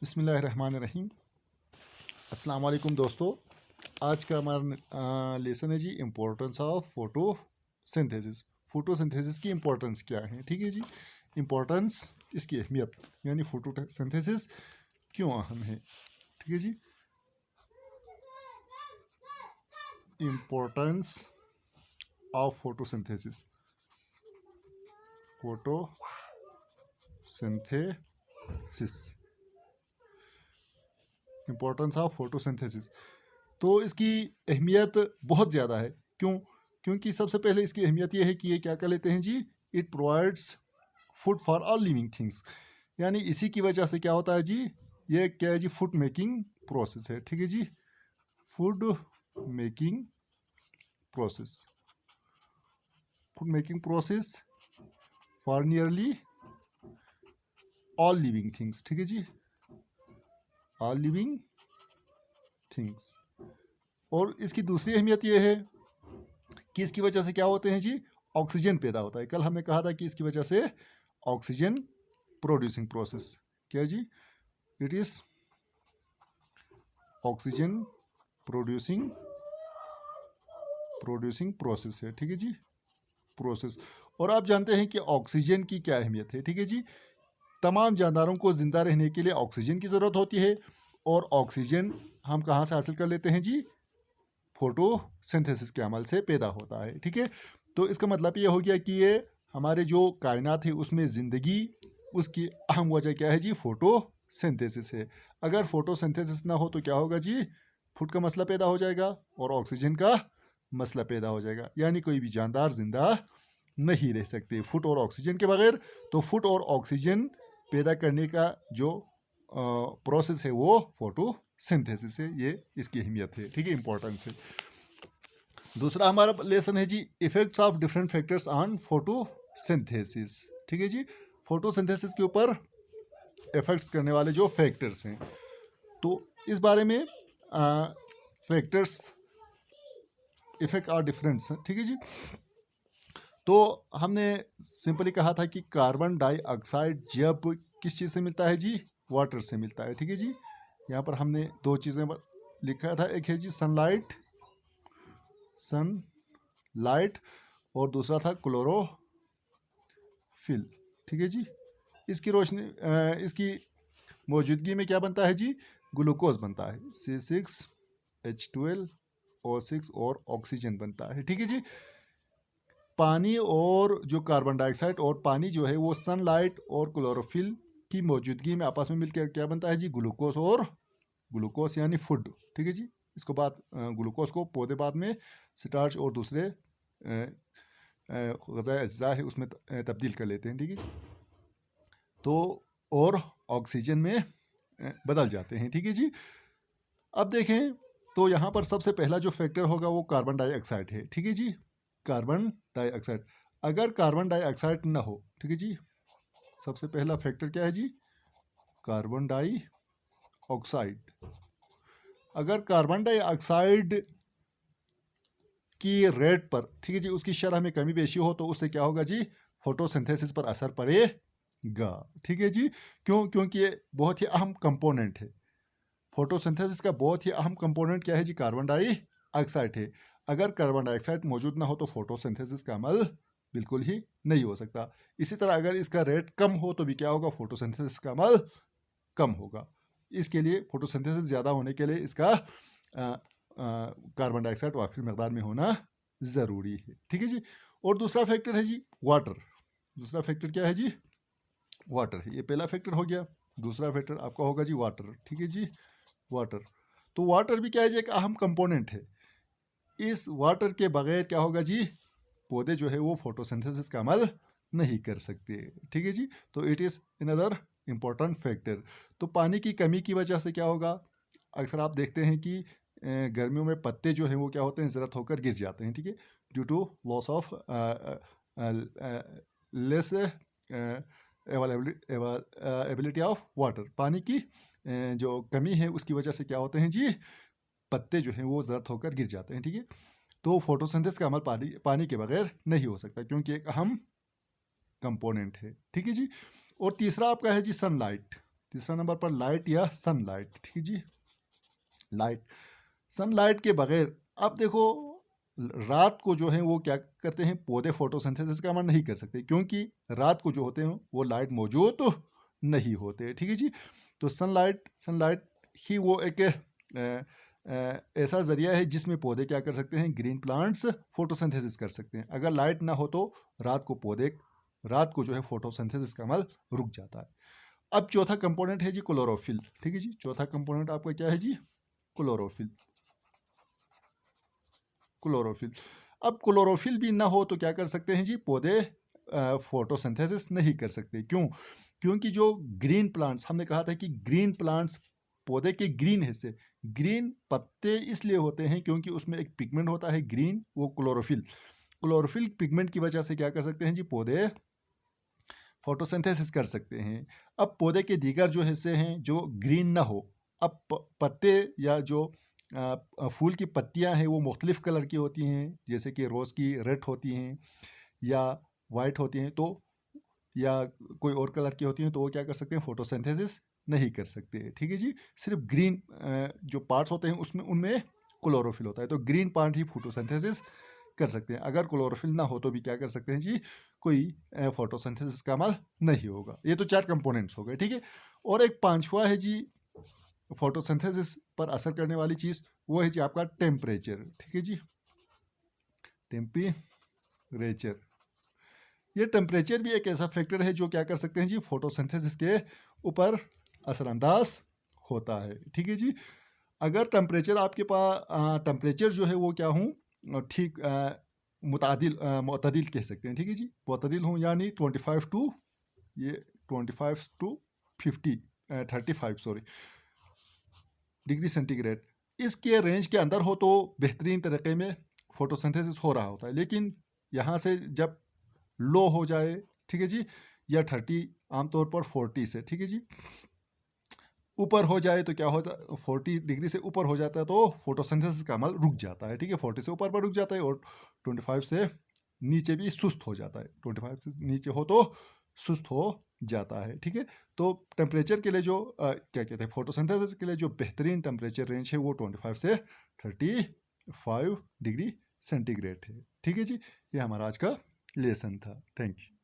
बिस्मिल्लाहिर्रहमानिर्रहीम। अस्सलाम वालेकुम दोस्तों। आज का हमारा लेसन है जी इम्पोर्टेंस ऑफ फोटोसिंथेसिस। फोटोसिंथेसिस की इम्पोर्टेंस क्या है, ठीक है जी। इम्पोर्टेंस, इसकी अहमियत, यानी फोटोसिंथेसिस क्यों अहम है, ठीक है जी। Importance of photosynthesis, photosynthesis, importance of photosynthesis. तो इसकी अहमियत बहुत ज़्यादा है। क्यों? क्योंकि सबसे पहले इसकी अहमियत यह है कि ये क्या कर लेते हैं जी, it provides food for all living things. यानी इसी की वजह से क्या होता है जी, ये क्या है जी, फूड मेकिंग प्रोसेस है, ठीक है जी। Food making process, food making process for nearly all living things, ठीक है जी, ऑल लिविंग थिंग्स। और इसकी दूसरी अहमियत यह है कि इसकी वजह से क्या होते हैं जी, ऑक्सीजन पैदा होता है। कल हमने कहा था कि इसकी वजह से ऑक्सीजन प्रोड्यूसिंग प्रोसेस, क्या जी, it is oxygen producing process है, ठीक है जी, प्रोसेस। और आप जानते हैं कि ऑक्सीजन की क्या अहमियत है, ठीक है जी। तमाम जानदारों को जिंदा रहने के लिए ऑक्सीजन की ज़रूरत होती है, और ऑक्सीजन हम कहाँ से हासिल कर लेते हैं जी, फोटोसिंथेसिस के अमल से पैदा होता है, ठीक है। तो इसका मतलब ये हो गया कि ये हमारे जो कायनात है उसमें ज़िंदगी, उसकी अहम वजह क्या है जी, फोटोसिंथेसिस है। अगर फोटोसिंथेसिस ना हो तो क्या होगा जी, फूड का मसला पैदा हो जाएगा और ऑक्सीजन का मसला पैदा हो जाएगा, यानी कोई भी जानदार जिंदा नहीं रह सकते फूड और ऑक्सीजन के बगैर। तो फूड और ऑक्सीजन पैदा करने का जो प्रोसेस है वो फोटोसिंथेसिस है, ये इसकी अहमियत है, ठीक है, इंपॉर्टेंस है। दूसरा हमारा लेसन है जी effects of different factors on photosynthesis, ठीक है जी। फोटोसिंथेसिस के ऊपर इफेक्ट्स करने वाले जो फैक्टर्स हैं, तो इस बारे में फैक्टर्स इफेक्ट आर डिफरेंट, ठीक है जी। तो हमने सिंपली कहा था कि कार्बन डाइऑक्साइड जब किस चीज़ से मिलता है जी, वाटर से मिलता है, ठीक है जी। यहाँ पर हमने दो चीज़ें लिखा था, एक है जी सनलाइट, और दूसरा था क्लोरोफिल, ठीक है जी। इसकी रोशनी इसकी मौजूदगी में क्या बनता है जी, ग्लूकोज बनता है, C6H12O6 और ऑक्सीजन बनता है, ठीक है जी। पानी और जो कार्बन डाइऑक्साइड और पानी जो है वो सनलाइट और क्लोरोफिल की मौजूदगी में आपस में मिलकर क्या बनता है जी, ग्लूकोज, और ग्लूकोज यानी फूड, ठीक है जी। इसको ग्लूकोज को पौधे बाद में स्टार्च और दूसरे ग़िज़ाई अज्जा है उसमें तब्दील कर लेते हैं, ठीक है जी। तो और ऑक्सीजन में बदल जाते हैं, ठीक है जी। अब देखें तो यहाँ पर सबसे पहला जो फैक्टर होगा वो कार्बन डाइऑक्साइड है, ठीक है जी, कार्बन डाइऑक्साइड। अगर कार्बन डाइऑक्साइड ना हो, ठीक है जी, सबसे पहला फैक्टर क्या है जी, कार्बन डाइऑक्साइड। अगर कार्बन डाइऑक्साइड की रेट पर, ठीक है जी, उसकी शरह में कमी बेशी हो तो उससे क्या होगा जी, फोटोसिंथेसिस पर असर पड़ेगा, ठीक है जी। क्यों? क्योंकि ये बहुत ही अहम कंपोनेंट है। फोटोसिंथेसिस का बहुत ही अहम कंपोनेंट क्या है जी, कार्बन डाइऑक्साइड है। अगर कार्बन डाइऑक्साइड मौजूद ना हो तो फोटोसिंथेसिस का अमल बिल्कुल ही नहीं हो सकता। इसी तरह अगर इसका रेट कम हो तो भी क्या होगा, फोटोसिंथेसिस का अमल कम होगा। इसके लिए फोटोसिंथेसिस ज़्यादा होने के लिए इसका कार्बन डाइऑक्साइड वाफिर मकदार में होना ज़रूरी है, ठीक है जी। और दूसरा फैक्टर है जी वाटर। दूसरा फैक्टर क्या है जी, वाटर है। ये पहला फैक्टर हो गया। दूसरा फैक्टर आपका होगा जी वाटर, ठीक है जी, वाटर। तो वाटर भी क्या है जी, एक अहम कंपोनेंट है। इस वाटर के बगैर क्या होगा जी, पौधे जो है वो फोटोसिंथेसिस का अमल नहीं कर सकते, ठीक है जी। तो it is another important factor. तो पानी की कमी की वजह से क्या होगा, अक्सर आप देखते हैं कि गर्मियों में पत्ते जो हैं वो क्या होते हैं, ज़रत होकर गिर जाते हैं, ठीक है, due to loss of less ability of water. पानी की जो कमी है उसकी वजह से क्या होते हैं जी, पत्ते जो हैं वो ज़रत होकर गिर जाते हैं, ठीक है। तो फोटोसिंथेसिस का अमल पानी के बगैर नहीं हो सकता, क्योंकि एक अहम कंपोनेंट है, ठीक है जी। और तीसरा आपका है जी सनलाइट। तीसरा नंबर पर लाइट या सनलाइट, ठीक है जी। लाइट, सनलाइट के बगैर अब देखो रात को जो है वो क्या करते हैं, पौधे फोटोसिंथेसिस का अमल नहीं कर सकते क्योंकि रात को जो होते हैं वो लाइट मौजूद तो नहीं होते, ठीक है जी। तो सनलाइट ही वो एक ऐसा ज़रिया है जिसमें पौधे क्या कर सकते हैं, ग्रीन प्लांट्स फोटोसिंथेसिस कर सकते हैं। अगर लाइट ना हो तो रात को जो है फोटोसिंथेसिस का अमल रुक जाता है। अब चौथा कंपोनेंट है जी क्लोरोफिल, ठीक है जी। चौथा कंपोनेंट आपका क्या है जी, क्लोरोफिल। क्लोरोफिल, अब क्लोरोफिल भी ना हो तो क्या कर सकते हैं जी, पौधे फोटोसिंथेसिस नहीं कर सकते। क्यों? क्योंकि जो ग्रीन प्लांट्स, हमने कहा था कि ग्रीन प्लांट्स पौधे के ग्रीन हिस्से, ग्रीन पत्ते इसलिए होते हैं क्योंकि उसमें एक पिगमेंट होता है ग्रीन, वो क्लोरोफिल। क्लोरोफिल पिगमेंट की वजह से क्या कर सकते हैं जी, पौधे फोटोसिंथेसिस कर सकते हैं। अब पौधे के दीगर जो हिस्से हैं जो ग्रीन ना हो, अब पत्ते या जो फूल की पत्तियां हैं वो मुख्तलिफ कलर की होती हैं, जैसे कि रोज़ की रेड होती हैं या वाइट होती हैं, तो या कोई और कलर की होती हैं, तो वो क्या कर सकते हैं, फोटोसिंथेसिस नहीं कर सकते, ठीक है जी। सिर्फ ग्रीन जो पार्ट्स होते हैं उसमें उनमें क्लोरोफिल होता है, तो ग्रीन पार्ट ही फोटोसिंथेसिस कर सकते हैं। अगर क्लोरोफिल ना हो तो भी क्या कर सकते हैं जी, कोई फोटोसिंथेसिस का अमल नहीं होगा। ये तो 4 कंपोनेंट्स हो गए, ठीक है। और एक पांचवा है जी फोटोसिंथेसिस पर असर करने वाली चीज़, वो है जी आपका टेम्परेचर, ठीक है जी। टेम्परेचर, ये टेम्परेचर भी एक ऐसा फैक्टर है जो क्या कर सकते हैं जी, फोटोसिंथेसिस के ऊपर असरअंदाज होता है, ठीक है जी। अगर टेम्परेचर आपके पास टेम्परेचर जो है वो क्या हूँ ठीक मुतदिल कह सकते हैं, ठीक है जी। मुतदिल हूँ यानी 25 टू 50 35 सॉरी डिग्री सेंटीग्रेड, इसके रेंज के अंदर हो तो बेहतरीन तरीके में फोटोसिंथेसिस हो रहा होता है। लेकिन यहाँ से जब लो हो जाए, ठीक है जी, या 30 आमतौर पर 40 से, ठीक है जी, ऊपर हो जाए तो क्या होता है, 40 डिग्री से ऊपर हो जाता है तो फोटोसिंथेसिस का अमल रुक जाता है, ठीक है। 40 से ऊपर पर रुक जाता है और 25 से नीचे भी सुस्त हो जाता है। 25 से नीचे हो तो सुस्त हो जाता है, ठीक है। तो टेम्परेचर के लिए जो क्या कहते हैं, फोटोसिंथेसिस के लिए जो बेहतरीन टेम्परेचर रेंज है वो 25 से 35 डिग्री सेंटीग्रेड है, ठीक है जी। ये हमारा आज का लेसन था। Thank you.